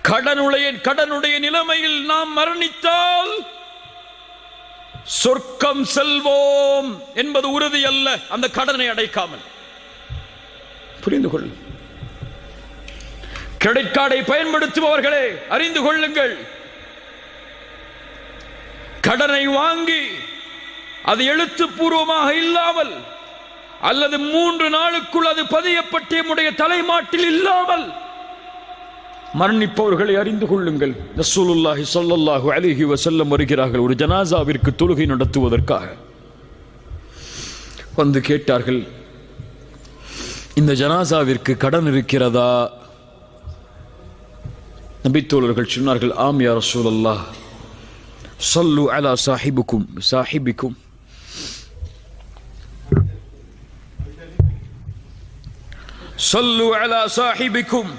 கடனுடைய நிலைமையில் நாம் மரணித்தால் சொர்க்கம் செல்வோம் என்பது உறுதி அல்ல, அந்த கடனை அடைக்காமல். புரிந்து கொள். கிரெடிட் கார்டை பயன்படுத்துபவர்களே அறிந்து கொள்ளுங்கள், கடனை வாங்கி அது எழுத்துப்பூர்வமாக இல்லாமல் அல்லது 3 நாளுக்குள் அது பதியப்பட்ட நம்முடைய தலைமாட்டில் இல்லாமல் மரணிப்பவர்களை அறிந்து கொள்ளுங்கள். ரசூலுல்லாஹி ஸல்லல்லாஹு அலைஹி வஸல்லம் வருகிறார்கள். ஒரு ஜனாசாவிற்கு தொழுகை நடத்துவதற்காக வந்து கேட்டார்கள், இந்த ஜனாசாவிற்கு கடன் இருக்கிறதா? நபித்தோழர்கள் சொன்னார்கள், ஆம் யா ரசூலல்லாஹ், ஸல்லு அலா சாஹிபிக்கும் ஸல்லு அலா சாஹிபிக்கும்